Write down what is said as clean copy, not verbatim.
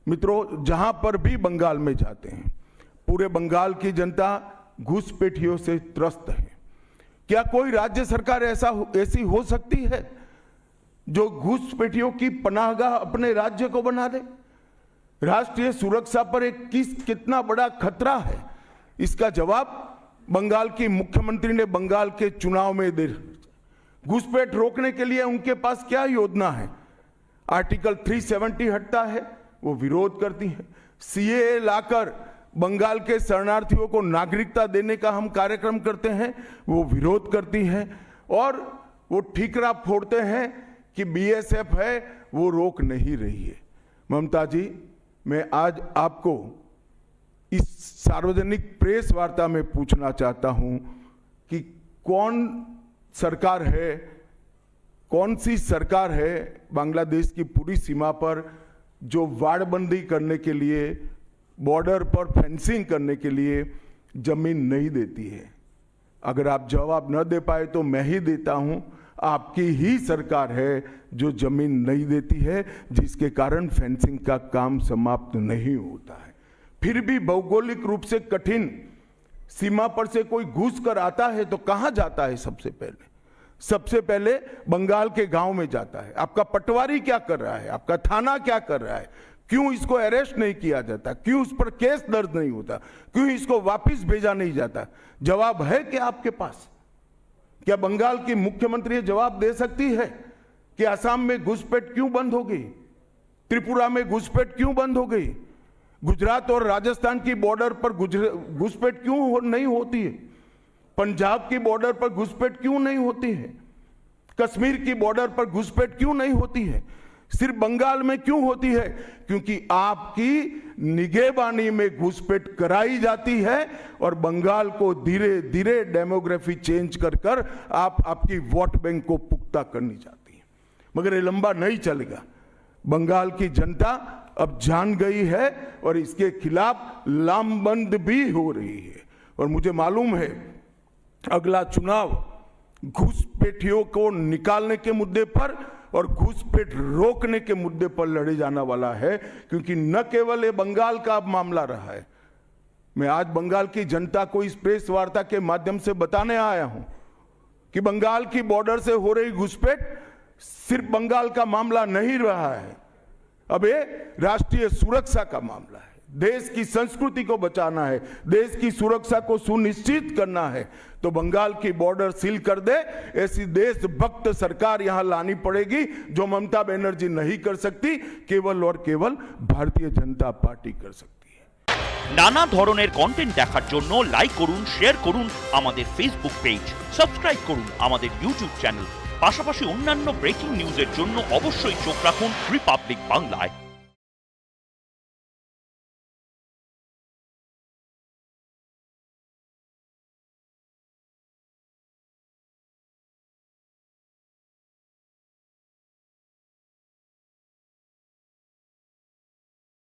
मित्रों, जहां पर भी बंगाल में जाते हैं, पूरे बंगाल की जनता घुसपैठियों से त्रस्त है। क्या कोई राज्य सरकार ऐसी हो सकती है जो घुसपैठियों की पनाहगाह अपने राज्य को बना दे? राष्ट्रीय सुरक्षा पर एक कितना बड़ा खतरा है, इसका जवाब बंगाल की मुख्यमंत्री ने बंगाल के चुनाव में दे। घुसपैठ रोकने के लिए उनके पास क्या योजना है? आर्टिकल 370 हटता है, वो विरोध करती है। सीएए लाकर बंगाल के शरणार्थियों को नागरिकता देने का हम कार्यक्रम करते हैं, वो विरोध करती है। और वो ठीकरा फोड़ते हैं कि बीएसएफ है, वो रोक नहीं रही है। ममता जी, मैं आज आपको इस सार्वजनिक प्रेस वार्ता में पूछना चाहता हूं कि कौन सी सरकार है बांग्लादेश की पूरी सीमा पर जो वाड़बंदी करने के लिए, बॉर्डर पर फेंसिंग करने के लिए जमीन नहीं देती है? अगर आप जवाब न दे पाए तो मैं ही देता हूं। आपकी ही सरकार है जो जमीन नहीं देती है, जिसके कारण फेंसिंग का काम समाप्त नहीं होता है। फिर भी भौगोलिक रूप से कठिन सीमा पर से कोई घुस कर आता है तो कहां जाता है? सबसे पहले बंगाल के गांव में जाता है। आपका पटवारी क्या कर रहा है? आपका थाना क्या कर रहा है? क्यों इसको अरेस्ट नहीं किया जाता? क्यों उस पर केस दर्ज नहीं होता? क्यों इसको वापस भेजा नहीं जाता? जवाब है क्या आपके पास? क्या बंगाल की मुख्यमंत्री जवाब दे सकती है कि असम में घुसपैठ क्यों बंद हो गई? त्रिपुरा में घुसपैठ क्यों बंद हो गई? गुजरात और राजस्थान की बॉर्डर पर घुसपैठ क्यों नहीं होती है? पंजाब की बॉर्डर पर घुसपैठ क्यों नहीं होती है? कश्मीर की बॉर्डर पर घुसपैठ क्यों नहीं होती है? सिर्फ बंगाल में क्यों होती है? क्योंकि आपकी निगहबानी में घुसपैठ कराई जाती है और बंगाल को धीरे धीरे डेमोग्राफी चेंज कर आपकी वोट बैंक को पुख्ता करनी चाहती है। मगर ये लंबा नहीं चलेगा। बंगाल की जनता अब जान गई है और इसके खिलाफ लामबंद भी हो रही है। और मुझे मालूम है अगला चुनाव घुसपैठियों को निकालने के मुद्दे पर और घुसपैठ रोकने के मुद्दे पर लड़े जाने वाला है, क्योंकि न केवल ये बंगाल का अब मामला रहा है। मैं आज बंगाल की जनता को इस प्रेस वार्ता के माध्यम से बताने आया हूं कि बंगाल की बॉर्डर से हो रही घुसपैठ सिर्फ बंगाल का मामला नहीं रहा है, अब ये राष्ट्रीय सुरक्षा का मामला है। देश की संस्कृति को बचाना है, देश की सुरक्षा को सुनिश्चित करना है, तो बंगाल की बॉर्डर सील कर दे, ऐसी देशभक्त सरकार यहां लानी पड़ेगी जो ममता बनर्जी नहीं कर सकती, केवल और केवल भारतीय जनता पार्टी कर सकती है। नाना धरनेर कन्टेंट देखार जोन्नो लाइक करुन, शेयर करुन आमादेर फेसबुक पेज, सबस्क्राइब करुन आमादेर यूट्यूब चैनल, पाशापाशी अन्यान्य ब्रेकिंग निউজের জন্য অবশ্যই চোখ রাখুন রিপাবলিক বাংলায়।